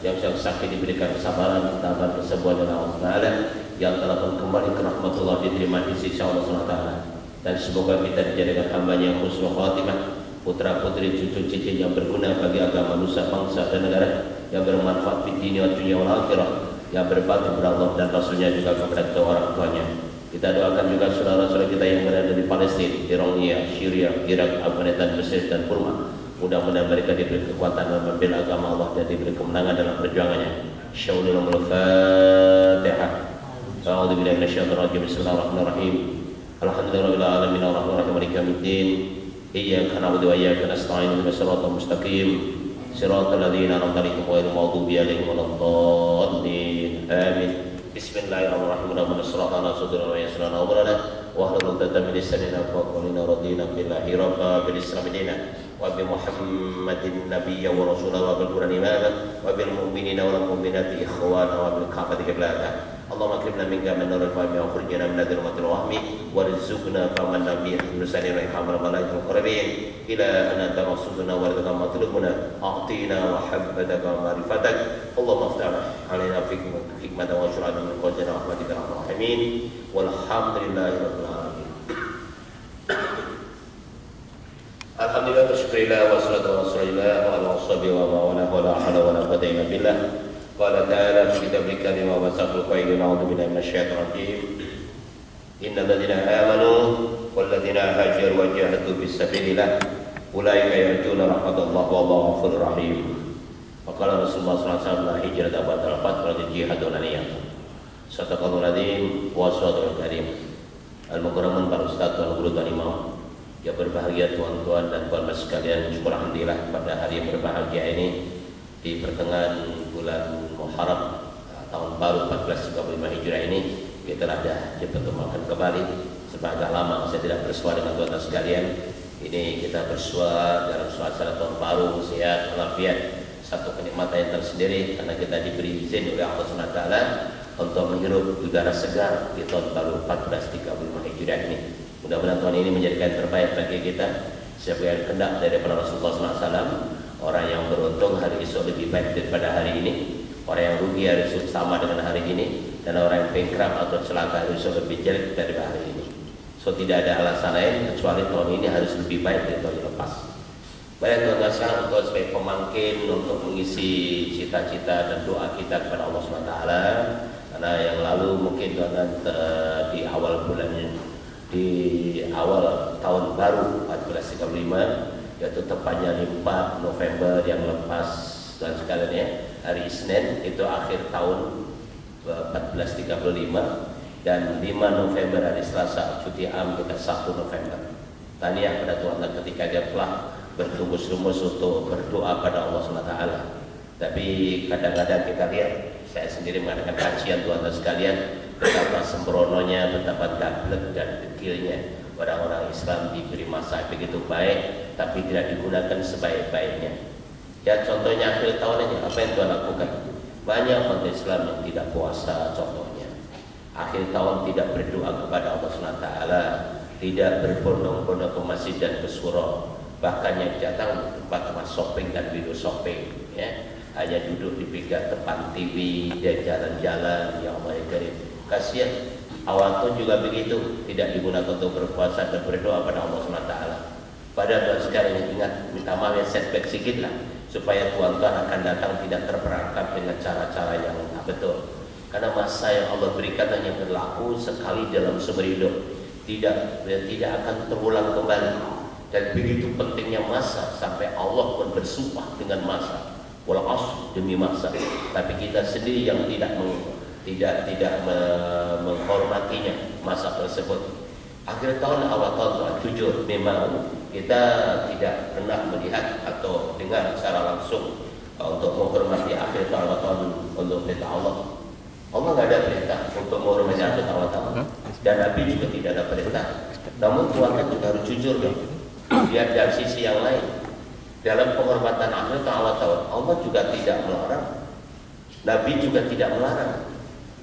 yang sedang sakit diberikan kesabaran, ketabahan, kesembuhan dan Allah Taala, yang telah kembali ke rahmatullah diterima di sisi Allah SWT. Dan semoga kita dijadikan hambanya yang husnul khatimah, putra putri cucu cicit yang berguna bagi agama nusa bangsa dan negara, yang bermanfaat di dunia wal akhirah, yang berbakti kepada Allah dan Rasulnya, juga kepada kedua orang tuanya. Kita doakan juga saudara-saudara kita yang berada di Palestina, di Rohingya, Syria, Irak, Afghanistan, Mesir dan Burma. Mudah-mudahan mereka diberi kekuatan dalam membela agama Allah dan diberi kemenangan dalam perjuangannya. Insyaallah. Fatihah. A'udzu billahi minasyaitonir rajim. Bismillahirrahmanirrahim. Alhamdulillahirabbil alamin arrahmanirrahim maliki yaumiddin. Iyyaka na'budu wa iyyaka nasta'in ihdinas siratal mustaqim. Siratal ladzina an'amta 'alaihim ghairil maghdubi 'alaihim waladdallin. Amin. Bismillahirrahmanirrahim. Nasrana sadrana wa yassirna amrana wa hlul 'uqdatam min lisanina yafqahuna radina billahi rabbil islam dinan wa bi Muhammadin nabiyyan wa rasulan wa bil Qur'ani imama wa bil mu'minina wal mu'minati ikhwana wa bil ka'bati qiblatan. Allahumma akrimna minka min nuril fahmi wa akhrijna min dhulmatil wahmi warzuqna faman nabiy nusani wa ihmal malaikal qarabin ila an tamassudna wa ridha matlubuna a'tina wa habbataka wa ma'rifatak. Allahumma aftah alaina hikmatan wa syur'atan min qadri rahmatika arhamar rahimin walhamdulillahi rabbil alamin. Alhamdulillah bersyukurillah wa salatu wa sallallahu ala washabihi wa ma'ala wa la hawla wa la quwwata illa billah. Qala ta'ala fi kitabih karim wa wasaqul qailin a'udzu billahi minasyaitonir rajim. Innal ladzina amanu wal ladzina hajaru wa jahadu fis sabilillah ulaika yarjuna rahmatallahi wallahu ghafurur rahim. Faqala Rasulullah sallallahu alaihi wasallam hijrata ba'dal fath wa jihadun aniyah. Sadaqallahul adzim wa sadaqal karim. Al-mukarramun para ustaz, tuan guru, tuan imam yang berbahagia, tuan-tuan dan puan-puan sekalian, syukur alhamdulillah pada hari yang berbahagia ini di pertengahan bulan Muharram tahun baru 1435 Hijriah ini kita ada dipertemukan kembali. Sepanjang lama saya tidak bersua dengan tuan-tuan sekalian. Ini kita bersua dalam suasana tahun baru, sehat, walafiat, satu kenikmatan yang tersendiri karena kita diberi izin oleh Allah SWT untuk menghirup udara segar di tahun baru 1435 Hijriah ini. Mudah-mudahan tahun ini menjadikan terbaik bagi kita sebagai kehendak daripada Rasulullah SAW. Orang yang beruntung hari esok lebih baik daripada hari ini, orang yang rugi hari esok sama dengan hari ini, dan orang yang bankrupt atau celaka hari esok lebih jelek daripada hari ini. So tidak ada alasan lain kecuali tahun ini harus lebih baik dari tahun yang lepas. Baik tuan-tuan sekarang untuk sebagai pemangkin untuk mengisi cita-cita dan doa kita kepada Allah SWT. Karena yang lalu mungkin tuan-tuan di awal bulannya, di awal tahun baru 1435, yaitu tepatnya 4 November yang lepas dan sekalian ya, hari Senin itu akhir tahun 1435, dan 5 November hari Selasa cuti ambil 1 November. Tahniah pada Tuhan ketika dia telah bertumus-lumus untuk berdoa pada Allah SWT. Tapi kadang-kadang kita lihat, saya sendiri mengadakan kajian Tuhan sekalian, betapa sembrononya, betapa gablek dan dekilnya orang-orang Islam diberi masa begitu baik, tapi tidak digunakan sebaik-baiknya. Ya contohnya akhir tahun ini, apa yang Tuhan lakukan? Banyak umat Islam yang tidak puasa contohnya. Akhir tahun tidak berdoa kepada Allah SWT, tidak berbondong-bondong ke masjid dan ke surau. Bahkan yang datang tempat shopping dan video shopping, ya, hanya duduk di pinggir depan TV dan jalan-jalan. Ya Allah ya Karim, kasihan. Awal tahun juga begitu, tidak digunakan untuk berpuasa dan berdoa pada Allah SWT. Pada Tuhan sekarang ingat, minta maaf ya, setback sedikit lah, supaya Tuhan-Tuhan akan datang tidak terperangkap dengan cara-cara yang tak betul. Karena masa yang Allah berikan hanya berlaku sekali dalam seumur hidup, tidak akan terulang kembali. Dan begitu pentingnya masa sampai Allah pun bersumpah dengan masa, wal asr, demi masa. Tapi kita sendiri yang tidak menghormatinya masa tersebut. Akhir tahun, awal tahun, jujur memang kita tidak pernah melihat atau dengar secara langsung untuk menghormati akhir tahun, awal tahun untuk perintah Allah. Allah nggak ada perintah untuk menghormati akhir awal tahun, dan Nabi juga tidak ada perintah. Namun Tuhan kan juga harus jujur dong. Lihat dari sisi yang lain, dalam penghormatan akhir tahun, awal tahun, Allah juga tidak melarang, Nabi juga tidak melarang.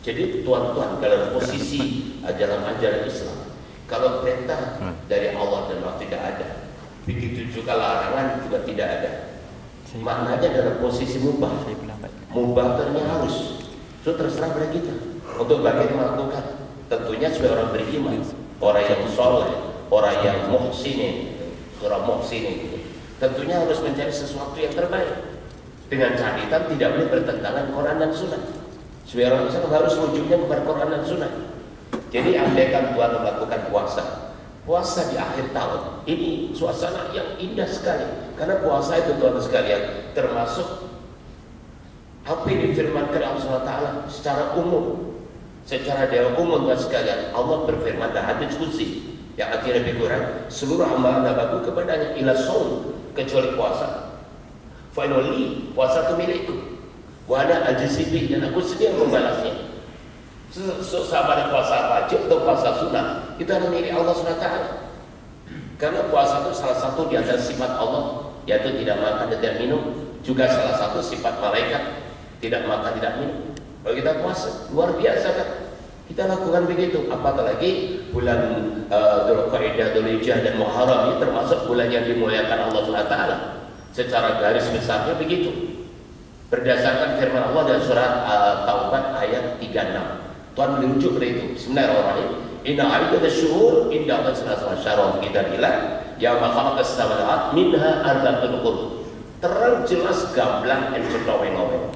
Jadi tuan-tuan, dalam posisi dalam ajaran Islam, kalau perintah dari Allah dan Allah tidak ada, begitu juga larangan juga tidak ada. Maknanya dalam posisi mubah. mubahtanya harus. Itu terserah pada kita. Untuk bagaimana melakukan. Tentunya sebagai orang beriman, orang yang soleh, orang yang muhsinin, surah muhsinin. Tentunya harus mencari sesuatu yang terbaik. Dengan catatan tidak boleh bertentangan Quran dan Sunnah. Sebagai orang Islam harus rujuknya kepada Quran dan Sunnah. Jadi andaikan Tuhan melakukan puasa di akhir tahun, ini suasana yang indah sekali. Karena puasa itu Tuhan sekalian termasuk apa yang difirmankan Allah SWT secara umum, secara dewa umum Tuhan sekalian. Allah berfirman dalam hadits qudsi yang artinya lebih kurang, seluruh amalan aku kepadanya ila shaum, kecuali puasa. Finally, puasa itu milikku. Wa ana ajzi bih, dan aku sedia membalasnya. Sama puasa wajib atau puasa sunnah, itu adalah milik Allah SWT. Karena puasa itu salah satu di antara sifat Allah, yaitu tidak makan dan tidak minum. Juga salah satu sifat malaikat, tidak makan tidak minum. Kalau kita puasa, luar biasa kan? Kita lakukan begitu. Apalagi bulan Dzulqa'dah, Dzulhijjah dan Muharram ini termasuk bulan yang dimuliakan Allah SWT. Secara garis besarnya begitu. Berdasarkan firman Allah dalam surat Taubat ayat 36. Tuhan merujuk pada itu. Bismillahirrahmanirrahim. Inna aidatash syuhur inda Allah subhanahu kita bilang ya ma khalaqas samawati minha arba'atun hurum. Terang jelas gamblang dan cetaweng-weng.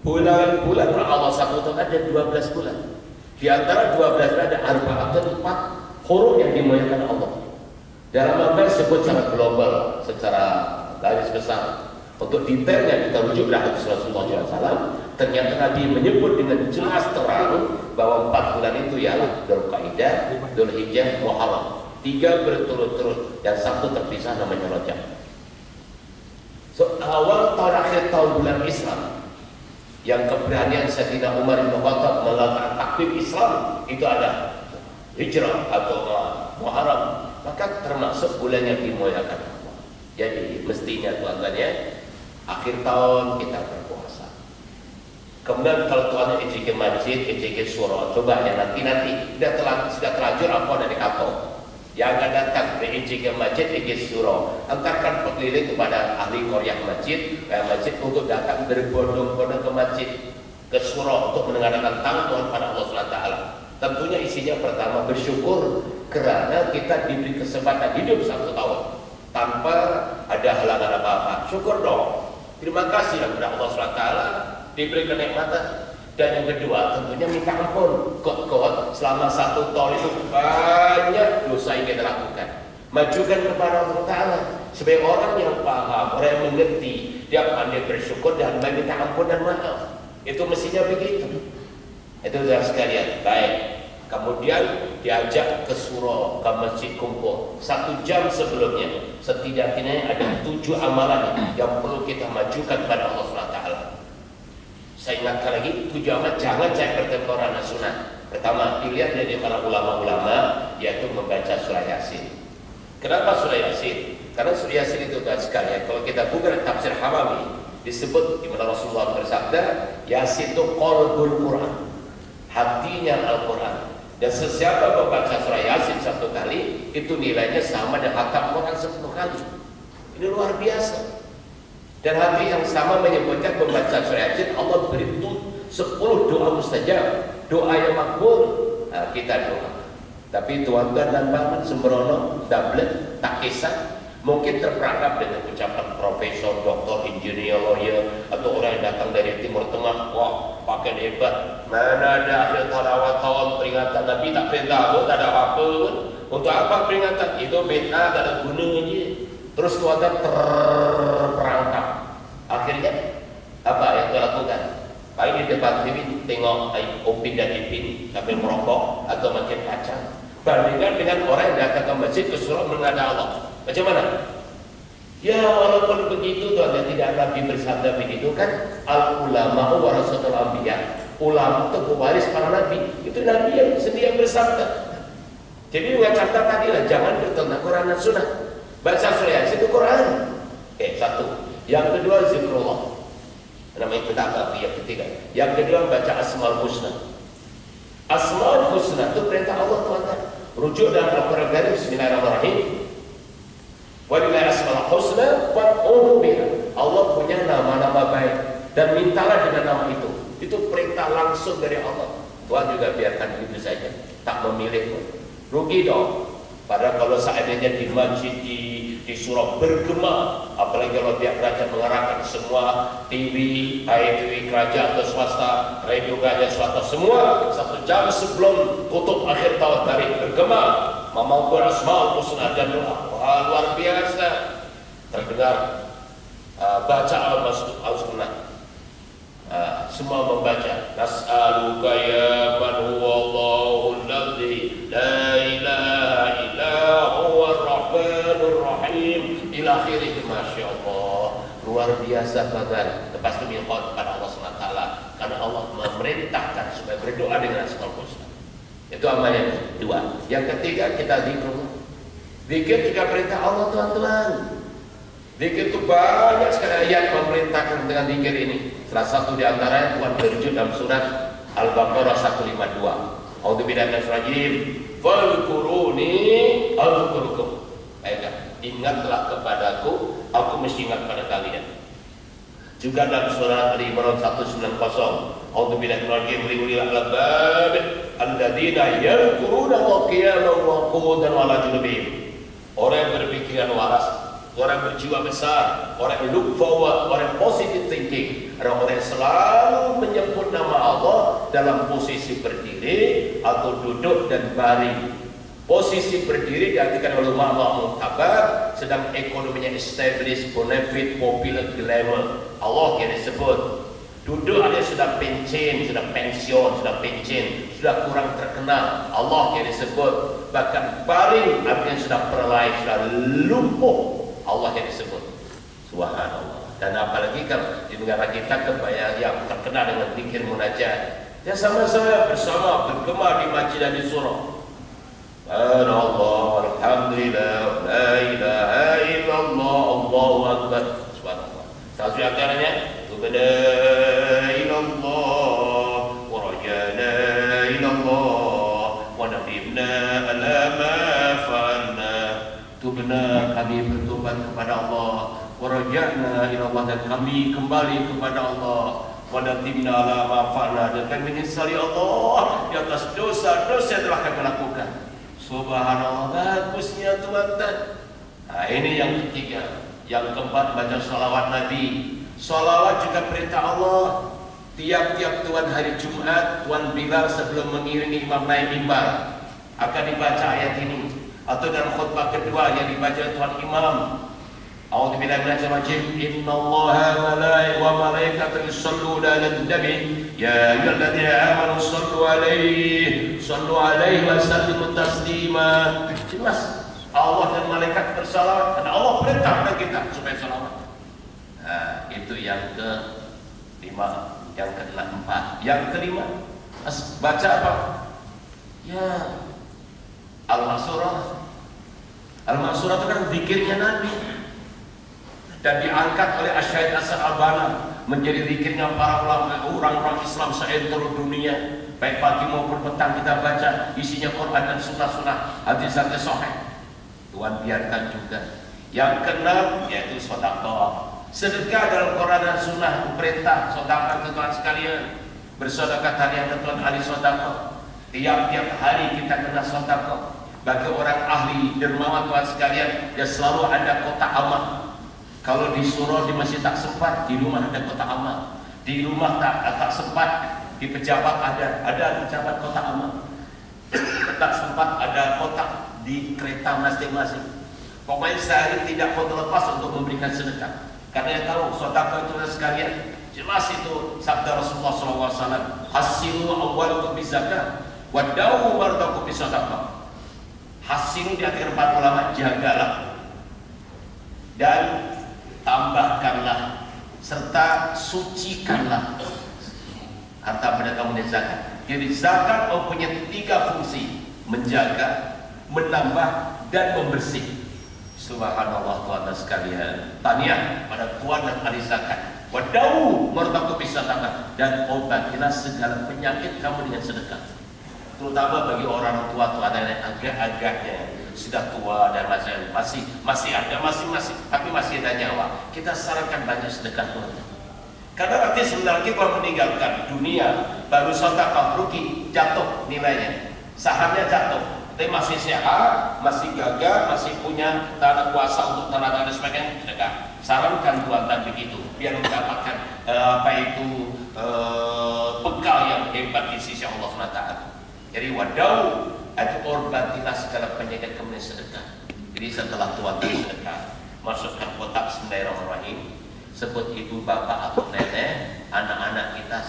Bulan Allah satu tahun ada 12 bulan. Di antara 12 bulan ada arba'atun 4 hurum yang dimuliakan Allah. Dalam Al-Quran disebut secara global, secara garis besar. Untuk detailnya kita rujuk pada hadis Rasulullah SAW. Ternyata Nabi menyebut dengan jelas terang bahwa 4 bulan itu ialah Dzulqa'dah, Dzulhijjah, Muharram. 3 berturut-turut, yang 1 terpisah namanya Rajab. So, awal tahun akhir tahun bulan Islam, yang keberanian Sayyidina Umar bin Khattab melakukan takbir Islam itu ada Hijrah atau Muharram, maka termasuk bulan yang dimuliakan Allah. Jadi mestinya tuan-tuan ya, akhir tahun kita berpuasa. Kemudian kalau tuan ijik ke masjid, ijik ke surau, coba ya nanti sudah terlanjur apa dari kantor. Yang akan datang ijik ke masjid, ijik surau, antarkan pekeliling kepada ahli koryah masjid untuk datang berbondong-bondong ke masjid, ke surau untuk mendengarkan tauhid pada Allah SWT. Tentunya isinya pertama bersyukur karena kita diberi kesempatan hidup 1 tahun tanpa ada halangan apa-apa. Syukur dong. Terima kasih kepada Allah SWT diberi kenikmatan. Dan yang kedua tentunya minta ampun. Kok selama 1 tahun itu banyak dosa yang kita lakukan. Majukan kepada Allah Ta'ala sebagai orang yang paham, orang yang mengerti, dia pandai bersyukur dan meminta ampun dan maaf. Itu mestinya begitu. Itu saudara sekalian. Baik. Kemudian diajak ke surau, ke masjid kumpul 1 jam sebelumnya. Setidaknya ada 7 amalan yang perlu kita majukan kepada Allah SWT. Saya ingatkan lagi, 7 amalan jangan cek pertempuran sunnah. Pertama, dilihat dari para ulama-ulama, yaitu membaca surah Yasin. Kenapa surah Yasin? Karena surah Yasin itu guys sekalian, kalau kita buka tafsir Hamawi, disebut di mana Rasulullah bersabda, Yasin itu qalbul Quran, hatinya Al-Quran. Dan sesiapa membaca surah Yasin 1 kali, itu nilainya sama dengan khatam Quran 10 kali. Ini luar biasa. Dan hati yang sama menyebutkan membaca surah Yasin, Allah beri 10 doa mustajab, doa yang makbul. Nah, kita doa. Tapi tuan-tuan dan paman sembrono, tablet, tak kisah, mungkin terperangkap dengan ucapan profesor, doktor, engineer, lawyer, atau orang yang datang dari Timur Tengah. Wah, pakai hebat. Mana ada akhir tahun awal tahun peringatan Nabi tak perintah, tak ada apa-apa. Untuk apa peringatan? Itu bid'ah, tak ada gunanya. Terus tuan-tuan terperangkap. Akhirnya apa yang kita lakukan? Baik di depan TV tengok Upin dan Ipin sambil merokok atau makan kacang. Bandingkan dengan orang yang datang ke masjid ke surau menghadap Allah. Macam mana? Ya walaupun begitu tuan, tidak Nabi bersabda begitu kan, al ulama warasatul anbiya. Ulama itu pewaris para nabi. Itu Nabi yang sendiri yang bersabda. Jadi dengan catatan tadi lah, jangan bertentang Quran dan Sunnah. Baca surah Yasin itu Quran. Satu. Yang kedua zikrullah. Namanya kita yang ketiga. Yang kedua baca Asmaul Husna. Asmaul Husna itu perintah Allah tuan-tuan. Rujuk dalam Al-Quran Karim, Bismillahirrahmanirrahim. Walillahi asmaul husna fad'uhu biha. Allah punya nama-nama baik dan mintalah dengan nama itu. Itu perintah langsung dari Allah. Tuhan juga biarkan begitu saja, tak memilih. Rugi dong. Padahal kalau seandainya di masjid di surau bergema, apalagi kalau pihak kerajaan mengarahkan semua TV, TV kerajaan atau swasta, radio kerajaan swasta, semua 1 jam sebelum kutub akhir tahun tarik bergema memaukur asmaul husna dan doa. Wah, luar biasa terdengar baca al-sunnah. Semua membaca nas'aluka ya man huwallahu alladzi la ilaha illa huwar rahmanur rahim ila akhirih. Masya Allah, luar biasa bahkan. Lepas itu minta kepada Allah SWT karena Allah memerintahkan supaya berdoa dengan asmaul husna. Itu amal yang kedua. Yang ketiga, kita zikir. Zikir juga perintah Allah, tuan-tuan. Zikir itu banyak sekali ayat memerintahkan dengan zikir ini. Salah satu di antaranya Tuhan berujuk dalam surat Al-Baqarah 152. A'udzubillahi minasyaitonir rajim. Fadhkuruni adzkurukum. Baiklah, ingatlah kepadaku, aku mesti ingat pada kalian. Juga dalam surat Ali Imran 190. A'udzubillahi minasyaitonir rajim. Liulil albab alladzina yadhkuruna qiyaman wa qu'udan wa 'ala junubihim. Orang yang berpikiran waras, orang berjiwa besar, orang yang look forward, orang positive thinking, orang-orang yang selalu menyebut nama Allah dalam posisi berdiri atau duduk dan baring. Posisi berdiri diartikan oleh ulama muktabar, sedang ekonominya established, bonafide, popular, glamour. Allah yang disebut. Duduk ada sudah pensiun, sudah pensiun, sudah pensiun, sudah kurang terkenal. Allah yang disebut. Bahkan baring artinya sudah perlai, sudah lumpuh. Allah yang disebut. Subhanallah. Dan apalagi kalau di negara kita kebayang yang terkenal dengan zikir munajat, ya sama-sama bersama bergema di masjid dan di surau. Allah, alhamdulillah, la ilaha illallah, Allahu akbar. Subhanallah. Salah satu antaranya, tubna ilallah, wa rajana ilallah, wa nadimna ala ma fa'alna. Tubna, kami bertobat kepada Allah, waraja'na ila Allah, dan kami kembali kepada Allah, wa nadimna ala ma fa'alna, dan kami menyesali Allah di atas dosa-dosa yang telah kami lakukan. Subhanallah, bagusnya tuan-tuan. Nah, ini yang ketiga. Yang keempat, baca salawat Nabi. Salawat juga perintah Allah. Tiap-tiap Tuhan hari Jumat, Tuhan Bilal sebelum mengiringi imam naik mimbar akan dibaca ayat ini. Atau dalam khutbah kedua yang dibaca Tuhan imam, A'udzubillahi minasyaitonir rajim. Innallaha wa malaikatahu yusholluna 'alan nabi ya ayyuhalladzina amanu shallu 'alaihi wa sallimu taslima. Jelas Allah dan malaikat bersalawat karena Allah perintahkan kita supaya salawat. Nah, itu yang ke-5, yang ke-4. Yang ke-5, baca apa? Ya, Al-Ma'surah. Al-Ma'surah itu kan zikirnya Nabi dan diangkat oleh Asy-Syaikh As-Sa'bana menjadi zikirnya para ulama, orang-orang Islam seluruh dunia. Baik pagi maupun petang kita baca, isinya Quran dan sunnah-sunnah, hadis-hadis sahih. Tuhan biarkan juga. Yang ke-6 yaitu sedekah. Sedekah dalam Quran dan sunnah perintah sedekah tuan sekalian. Bersedekah tadi yang Tuhan ahli sedekah. Tiap-tiap hari kita kena sedekah. Bagi orang ahli dermawan Tuhan sekalian, dia selalu ada kotak amal. Kalau di surau di masjid tak sempat, di rumah ada kotak amal. Di rumah tak sempat, di pejabat ada pejabat kotak amal. Tak sempat ada kotak di kereta masing-masing. Pokoknya sehari tidak mau terlepas untuk memberikan sedekah. Karena dia tahu sedekah itu sekalian. Jelas itu sabda Rasulullah SAW. Hasilu awwalukum bizakat, wadawu bardakum bisadaqah. Hasil di akhir para ulama, jagalah dan tambahkanlah serta sucikanlah harta benda kamu dari zakat. Jadi zakat mempunyai 3 fungsi: menjaga, menambah, dan membersih. Subhanallah tuan-tuan sekalian. Tahniah pada tuan dan ahli zakat. Wadawu martaku bisadaqah, dan obatilah segala penyakit kamu dengan sedekah. Terutama bagi orang tua yang agak-agaknya sudah tua dan masih ada nyawa. Kita sarankan banyak sedekah Tuhan. Karena nanti sebentar lagi kalau meninggalkan dunia, baru sedekah rugi, jatuh nilainya, sahamnya jatuh. Tapi masih sehat, masih gagah, masih punya tanah kuasa untuk tenaga dan sebagainya, sedekah. Sarankan Tuhan begitu, biar mendapatkan bekal yang hebat di sisi Allah SWT. Jadi wadau obatilah segala penyakit kemudian sedekah. Jadi setelah Tuhan sedekah, masukkan kotak Bismillahirrahmanirrahim, sebut ibu, bapak atau nenek, anak-anak kita.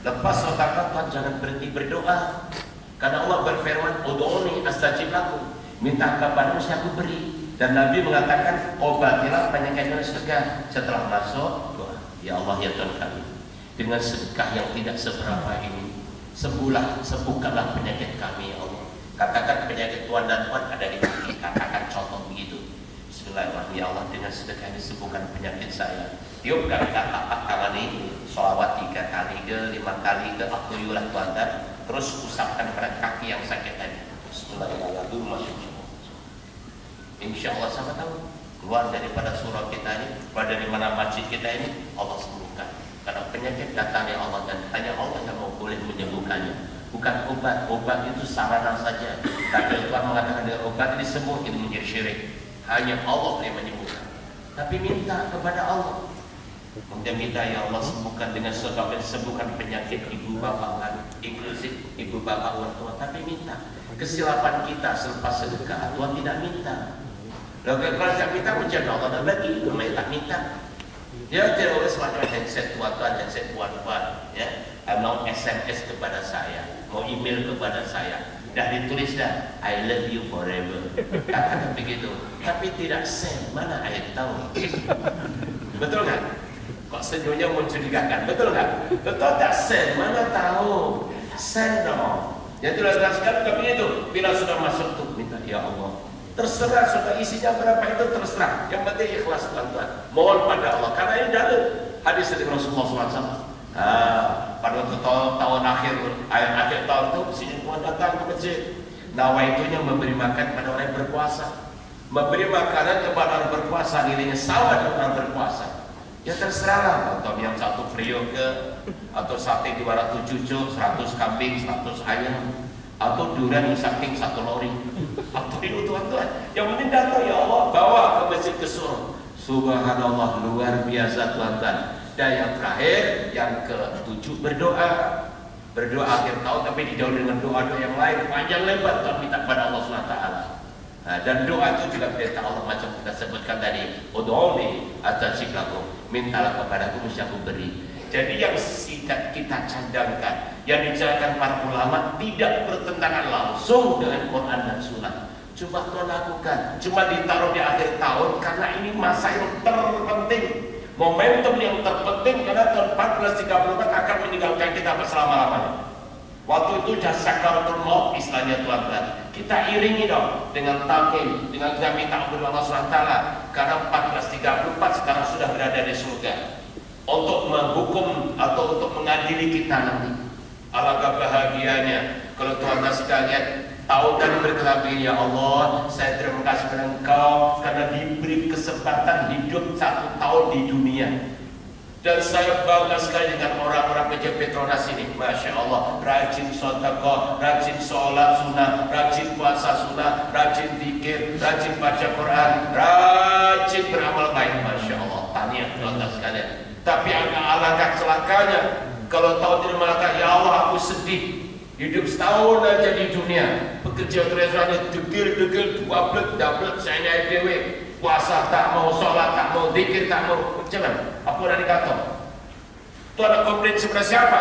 Lepas sedekah Tuhan jangan berhenti berdoa. Karena Allah berfirman, "Ud'uni astajib lakum." Minta kepadamu saya aku beri. Dan Nabi mengatakan, obatilah penyakit dengan sedekah. Setelah masuk doa, ya Allah ya Tuhan kami, dengan sedekah yang tidak seberapa ini, sembuhkanlah penyakit kami ya Allah. Katakan penyakit Tuhan dan Tuhan ada di hati. Katakan contoh begitu. Bismillahirrahmanirrahim. Ya Allah, dengan sedekah ini sembuhkan penyakit saya. Tiupkan tapak tangan ini, sholawat 3 kali ke 5 kali ke akuyulah Tuhan, dan terus usapkan pada kaki yang sakit tadi. Bismillahirrahmanirrahim. Masuk. Insya Allah sama tahu keluar daripada surau kita ini, keluar dari mana masjid kita ini, Allah sembuhkan. Karena penyakit datangnya Allah dan hanya Allah yang boleh menyembuhkannya. Bukan obat. Obat itu sarana saja. Tapi Tuhan mengatakan dengan obat ini sembuh, itu menjadi syirik. Hanya Allah yang menyembuhkan. Tapi minta kepada Allah. Kemudian minta, ya Allah sembuhkan dengan sebab sembuhkan penyakit ibu bapak kan, inklusif ibu bapak orang tua. Tapi minta. Kesilapan kita selepas sedekah, Tuhan tidak minta. Kalau tidak minta menjadi Allah dan bagi, kami tak minta. Dia tidak boleh semacam handset tuan-tuan, handset tuan-tuan, ya. Mau SMS kepada saya, mau email kepada saya, dah ditulis dah, I love you forever. Katakan begitu, tapi tidak send. Mana ayat tahu? Betul kan? Kok senyumnya mencurigakan? Betul kan? Betul tak send? Mana tahu? Send dong. Ya itulah sekali kami itu. Bila sudah masuk tuh minta, ya Allah. Terserah sudah isinya berapa itu terserah. Yang penting ikhlas tuan-tuan. Mohon pada Allah. Karena ini dalil hadis dari Rasulullah SAW. Pada waktu tahun akhir tahun itu, si Tuhan datang ke masjid. Nawaitunya memberi makan kepada orang yang berpuasa. Memberi makanan kepada orang berpuasa nilainya sama dengan orang berpuasa. Ya terserahlah. Atau yang 1 periuk ke, atau sate 200 cucuk, 100 kambing, 100 ayam, atau durian saking 1 lori. Atau itu tuan-tuan. Yang penting datang ya Allah, bawa ke masjid ke surau. Subhanallah, luar biasa tuan-tuan. Dan yang terakhir, yang ke-7 berdoa. Berdoa akhir tahun, tapi didahului dengan doa-doa yang lain panjang lebar, tapi minta kepada Allah SWT. Nah, dan doa itu juga perintah Allah macam kita sebutkan tadi, ud'uni astajib lakum, mintalah kepadaku mesti aku beri. Jadi yang kita cadangkan, yang dijalankan para ulama tidak bertentangan langsung dengan Quran dan Sunnah. Coba Tuhan lakukan, cuma ditaruh di akhir tahun karena ini masa yang terpenting, momentum yang terpenting, karena tahun 1434 akan meninggalkan kita selama-lamanya. Waktu itu dah sakaratul maut istilahnya tuan-tuan. Kita iringi dong dengan talqin, dengan kita minta ampun Allah SWT. Karena 1434 sekarang sudah berada di surga untuk menghukum atau untuk mengadili kita nanti. Alangkah bahagianya kalau tuan-tuan sekalian tahu dan berkata, ya Allah, saya terima kasih kepada Engkau karena diberi kesempatan hidup 1 tahun di dunia. Dan saya bangga sekali dengan orang-orang kerja Petronas ini. Masya Allah, rajin sedekah, rajin sholat sunnah, rajin puasa sunnah, rajin zikir, rajin baca Quran, rajin beramal baik. Masya Allah, tahniah teman-teman sekalian. Tapi alangkah celakanya kalau tahu tidak mengatakan, ya Allah aku sedih, hidup setahun aja di dunia, bekerja terus-terusan, degil-degil, double, saya naik dewe. Puasa tak mau, sholat tak mau, zikir tak mau, jangan. Apa dari kata? Itu ada komplain sebenarnya siapa?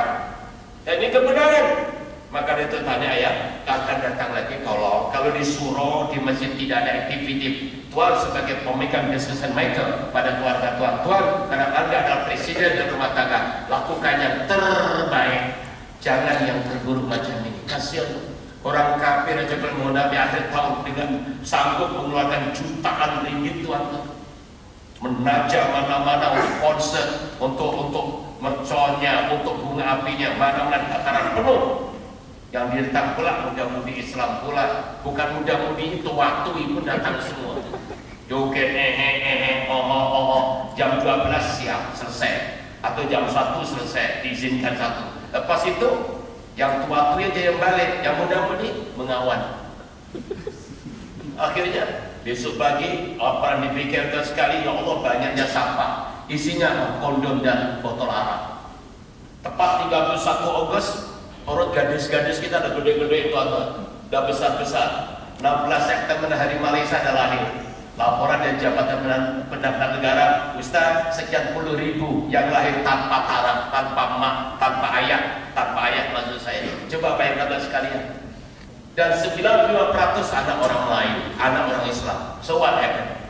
Dan ini kebenaran. Maka itu tanya ya, akan datang lagi kalau di surau, di masjid tidak ada aktiviti. Tuan sebagai pemegang decision maker pada keluarga Tuan, karena Anda adalah presiden dan rumah tangga, lakukan yang terbaik. Jangan yang terburuk macam ini. Kasihan. Orang kafir aja menghadapi akhir tahun dengan sanggup mengeluarkan jutaan ringgit tuan-tuan, menajam mana-mana untuk konser, untuk merconnya, untuk bunga apinya, mana-mana dataran penuh. Yang ditentang pula muda-mudi Islam pula. Bukan muda-mudi itu, waktu pun datang semua. Joget jam 12 siap selesai, atau jam 1 selesai, diizinkan 1. Lepas itu yang tua aja yang balik, yang muda-mudi mengawan. Akhirnya besok pagi apa yang dipikirkan sekali, ya Allah banyaknya sampah, isinya kondom dan botol arak. Tepat 31 Agustus, perut gadis-gadis kita udah gede-gede itu, udah besar-besar. 16 September hari Malaysia ada lahir. Laporan dari Jabatan Pendaftaran Negara, Ustaz, sekian puluh ribu yang lahir tanpa taraf, tanpa mak, tanpa ayah maksud saya. Coba bayangkan sekalian. Dan 95% anak orang lain, anak orang Islam. So what happened?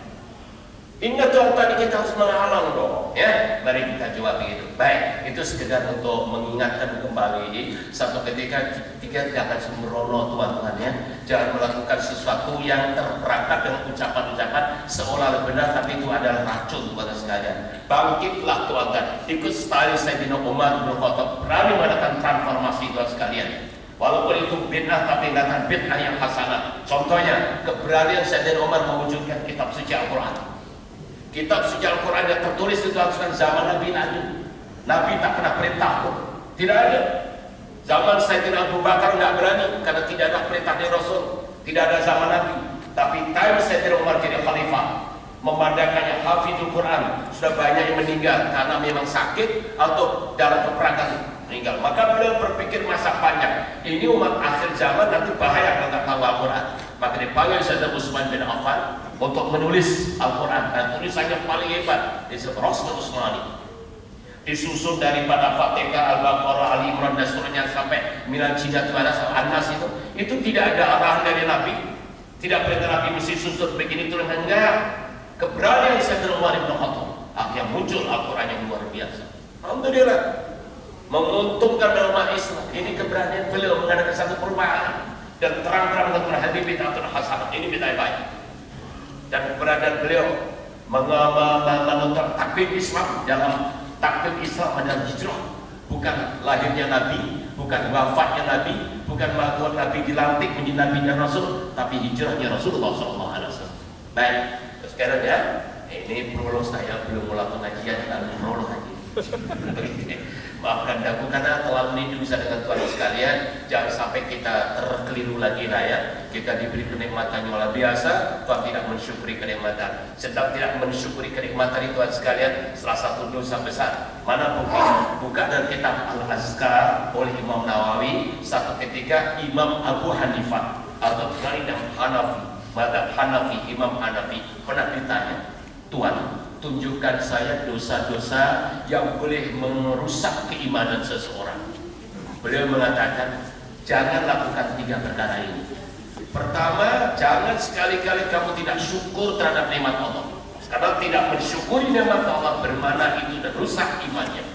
Ingat Tuhan, tadi kita harus menghalang dong, ya. Mari kita coba begitu. Baik, itu sekedar untuk mengingatkan kembali. Satu ketika kita jangan sembrono Tuhan ya. Jangan melakukan sesuatu yang terperangkap dengan ucapan-ucapan seolah benar, tapi itu adalah racun kepada sekalian. Bangkitlah Tuhan, ikut style Sayyidina Umar bin Khattab, berani melakukan transformasi Tuhan sekalian. Walaupun itu bid'ah, tapi datang bid'ah yang hasanah. Contohnya, keberanian Sayyidina Umar mewujudkan kitab suci Al-Quran. Kitab suci Al-Quran yang tertulis itu haruskan zaman Nabi ada. Nabi tak pernah perintah pun, tidak ada. Zaman Sayyidina Abu Bakar nggak berani karena tidak ada perintah dari Rasul, tidak ada zaman Nabi. Tapi time Sayyidina Umar jadi khalifah, memandangkannya hafizul Quran, sudah banyak yang meninggal karena memang sakit atau dalam peperangan meninggal. Maka beliau berpikir masa panjang, ini umat akhir zaman nanti bahaya kalau nggak tahu Al-Quran. Maka dipanggil Sayyidina Utsman bin Affan untuk menulis Al-Quran, dan tulisannya paling hebat disebut Rasul Utsmani. Disusun daripada Fatihah, Al-Baqarah, Al-Imran dan seterusnya sampai Minal Jinnati wan Nas, An-Nas itu tidak ada arahan dari Nabi, tidak perintah Nabi mesti susun begini tulisan, enggak. Keberanian Sayyidina Umar bin Khattab, akhirnya muncul Al-Quran yang luar biasa. Alhamdulillah, menguntungkan umat Islam. Ini keberanian beliau mengadakan satu perubahan dan terang-terang mengatakan hadis bid'atun hasanah, ini bid'ah baik. Dan keberadaan beliau menuntut takbir Islam. Dalam takbir Islam adalah hijrah, bukan lahirnya Nabi, bukan wafatnya Nabi, bukan bahwa Nabi dilantik menjadi Nabi dan Rasul, tapi hijrahnya Rasulullah SAW. Baik, sekarang ya, ini prolog saya belum mulai pengajian, dan prolog lagi. Maafkan aku karena terlalu rindu bisa dengan Tuhan sekalian. Jangan sampai kita terkeliru lagi lah ya. Kita diberi kenikmatan yang luar biasa, Tuhan tidak mensyukuri kenikmatan. Sedang tidak mensyukuri kenikmatan itu Tuhan sekalian, salah satu dosa besar. Mana buktinya? Buka dari kitab Al-Azkar oleh Imam Nawawi. Satu ketika Imam Abu Hanifah atau Imam Hanafi, madzhab Hanafi, Imam Hanafi pernah ditanya, Tuhan, tunjukkan saya dosa-dosa yang boleh merusak keimanan seseorang. Beliau mengatakan, jangan lakukan 3 perkara ini. Pertama, jangan sekali-kali kamu tidak syukur terhadap nikmat Allah. Karena tidak mensyukuri nikmat Allah bermana itu dan rusak imannya.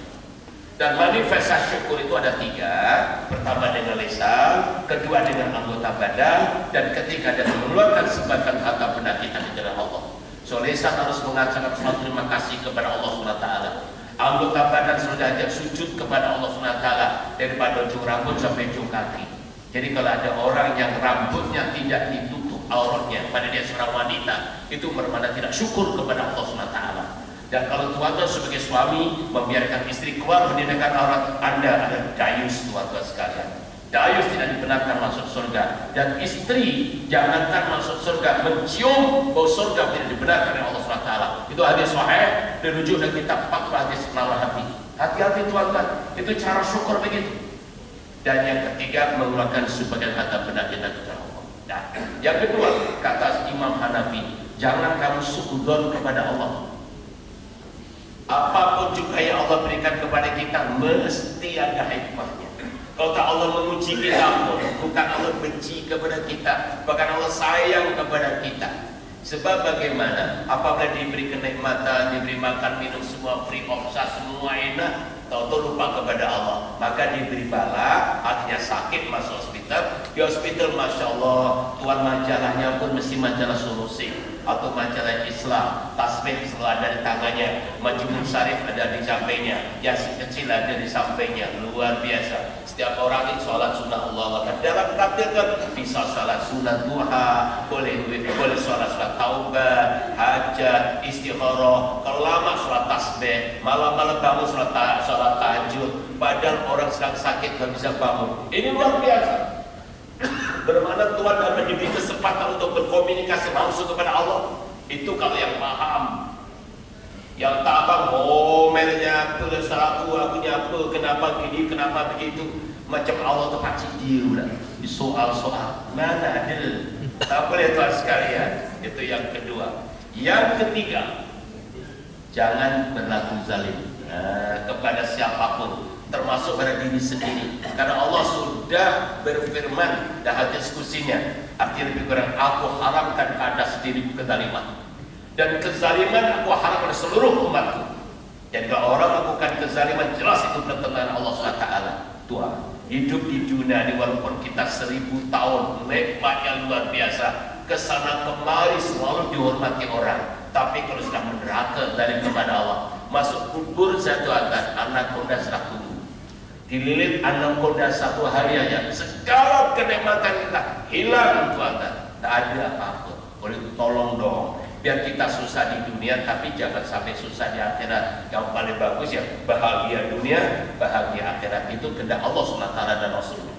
Dan manifestasi syukur itu ada 3. Pertama dengan lisan, kedua dengan anggota badan, dan ketiga dengan mengeluarkan sebagian harta benda kita di jalan Allah. So, lisan harus mengucapkan suatu terima kasih kepada Allah SWT. Anggota badan sudah ajak sujud kepada Allah SWT daripada ujung rambut sampai ujung kaki. Jadi kalau ada orang yang rambutnya tidak ditutup auratnya, pada dia seorang wanita, itu bermakna tidak syukur kepada Allah SWT. Dan kalau tuan-tuan sebagai suami membiarkan istri keluar meninggalkan aurat, Anda adalah dayus, tuan-tuan sekalian. Dayus tidak dibenarkan masuk surga, dan istri jangankan masuk surga, mencium bau surga tidak dibenarkan oleh Allah SWT. Itu hadis sahih dirujuk dari kitab 4 hadis penawar hati. Hati-hati tuan-tuan, itu cara syukur begitu. Dan yang ketiga, mengeluarkan sebagian harta benda kita ke Allah. Nah, yang kedua, kata Imam Hanafi, jangan kamu suudzon kepada Allah. Apapun juga yang Allah berikan kepada kita mesti ada hikmahnya. Kalau tak Allah menguji kita pun, bukan Allah benci kepada kita, bahkan Allah sayang kepada kita. Sebab bagaimana? Apabila diberi kenikmatan, diberi makan, minum semua free of charge, semua enak, tahu-tahu lupa kepada Allah, maka diberi bala, akhirnya sakit masuk hospital, Di hospital, Masya Allah, tuan majalahnya pun mesti majalah solusi atau majalah Islam. Tasbih selalu ada di tangannya, Majmu' Syarif ada di sampingnya, Yasin kecil ada di sampingnya. Luar biasa. Setiap orang ini sholat sunnah Allah Akbar. Dalam takdir kan bisa sholat sunnah duha, boleh sholat taubat, hajat, istikharah. Kalau lama sholat tasbih, malam-malam bangun sholat tahajud. Padahal orang sedang sakit gak bisa bangun. Ini luar biasa. Bermana Tuhan akan diberi kesempatan untuk berkomunikasi langsung kepada Allah. Itu kalau yang paham. Yang tak apa, ngomelnya apa, salahku, akunya apa, kenapa gini, kenapa begitu. Macam Allah tu pakcik dia pula. Di soal-soal. Mana ada? Tak boleh tuan sekalian. Itu yang kedua. Yang ketiga, jangan berlaku zalim kepada siapapun, termasuk pada diri sendiri, karena Allah sudah berfirman dalam diskusinya, artinya lebih kurang, aku haramkan atas diri kezaliman, dan kezaliman aku haram pada seluruh umatku. Jadi kalau orang melakukan kezaliman, jelas itu bertentangan Allah SWT. Tuhan hidup di dunia ini, walaupun kita 1000 tahun nikmat yang luar biasa, kesana kemari selalu dihormati orang, tapi kalau sudah meneraka dari kepada Allah, masuk kubur satu atas, anak kuda serah tumbuh, dililit anak kuda satu hari aja, segala kenikmatan kita hilang Tuhan. Tak ada apa-apa. Oleh itu tolong dong, biar kita susah di dunia, tapi jangan sampai susah di akhirat. Yang paling bagus ya bahagia dunia, bahagia akhirat. Itu kehendak Allah SWT dan Rasulnya.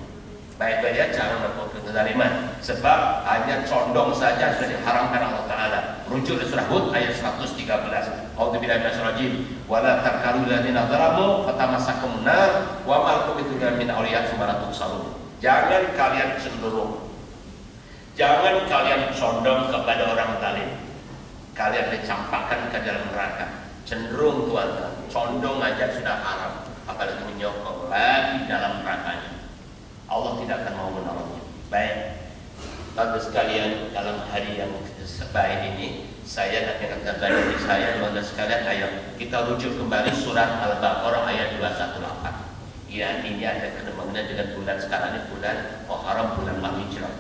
Baik-baik, jangan melakukan kezaliman, sebab hanya condong saja sudah diharamkan Allah Ta'ala. Rujuk di surah Hud ayat 113. A'udzubillahi minasyaitonir rajim. Wala tarkanu alladziina dzalamu fatamassakumun nar wa ma lakum min awliya tsumma la tuhsarun. Jangan kalian cenderung, jangan kalian condong kepada orang zalim, kalian dicampakkan ke dalam neraka. Cenderung Tuhan, condong aja sudah haram, apalagi menyokong lagi dalam nerakanya. Allah tidak akan mau menolongnya. Baik, Bapak sekalian, dalam hari yang sebaik ini, saya nak ingatkan dari saya, Bapak sekalian, ayo kita rujuk kembali surat Al-Baqarah ayat 218. Ya, ini ada kaitannya dengan bulan sekarang ini, bulan Muharram, bulan Hijrah.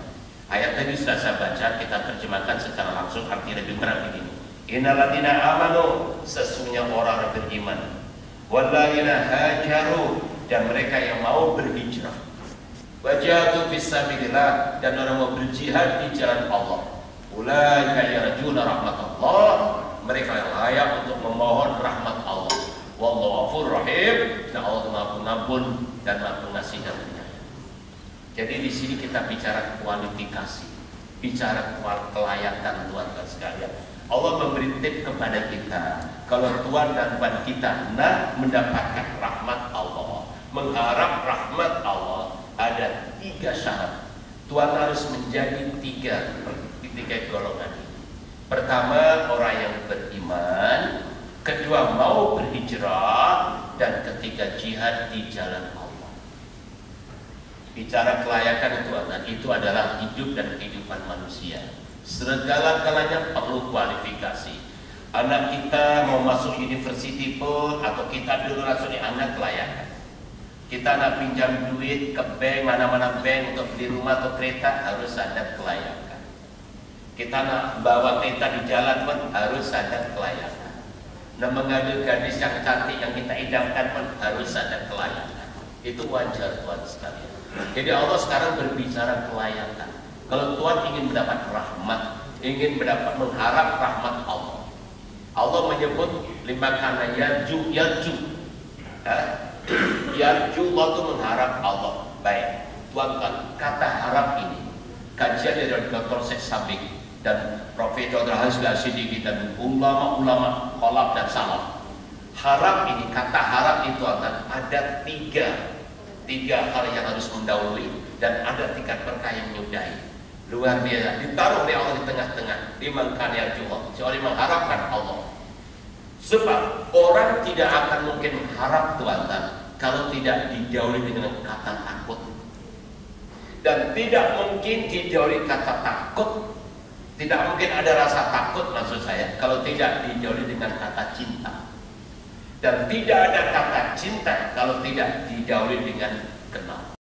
Ayat tadi sudah saya baca, kita terjemahkan secara langsung, arti lebih kurang begini. Innal ladzina amanu, sesungguhnya orang beriman, walladzina hajaru, dan mereka yang mau berhijrah, wajahatu fisabilillah, dan orang mau berjihad di jalan Allah, ulaika yarjuna rahmatullah, mereka yang layak untuk memohon rahmat Allah. Wallahu ghafurur rahim, dan Allah Maha Pengampun dan Maha Pengasih dan Penyayang. Jadi di sini kita bicara kualifikasi, bicara kelayakan Tuhan dan sekalian. Allah memberi tip kepada kita, kalau Tuhan dan Tuhan kita nak mendapatkan rahmat Allah, mengharap rahmat Allah, ada 3 syarat. Tuhan harus menjadi tiga golongan. Pertama, orang yang beriman, kedua mau berhijrah, dan ketiga jihad di jalan Allah. Bicara kelayakan Tuhan, itu adalah hidup dan kehidupan manusia. Segala-galanya perlu kualifikasi. Anak kita mau masuk university pun, atau kita dulu langsung anak kelayakan. Kita nak pinjam duit ke bank, mana-mana bank untuk beli rumah atau kereta, harus ada kelayakan. Kita nak bawa kereta di jalan pun harus ada kelayakan. Nak mengambil gadis yang cantik yang kita idamkan pun harus ada kelayakan. Itu wajar Tuhan sekalian. Jadi Allah sekarang berbicara kelayakan. Kalau Tuhan ingin mendapat rahmat, ingin mengharap rahmat Allah, Allah menyebut lima kana yarju. Yarju itu mengharap Allah. Baik, tuan-tuan, kata harap ini kajian dari Dr. Syekh Sabik dan Profesor Hasan Al-Siddiqi dan ulama-ulama khalaf dan salaf. Harap ini, kata harap itu ada tiga hal yang harus mendahului, dan ada 3 perkara yang menyudahi. Luar biasa, ditaruh oleh Allah di tengah-tengah. Liman kana yarju, seorang mengharapkan Allah. Sebab orang tidak akan mungkin mengharap Tuhan kalau tidak dijauhi dengan kata takut, dan tidak mungkin dijauhi kata takut, tidak mungkin ada rasa takut maksud saya kalau tidak dijauhi dengan kata cinta, dan tidak ada kata cinta kalau tidak dijauhi dengan kenal.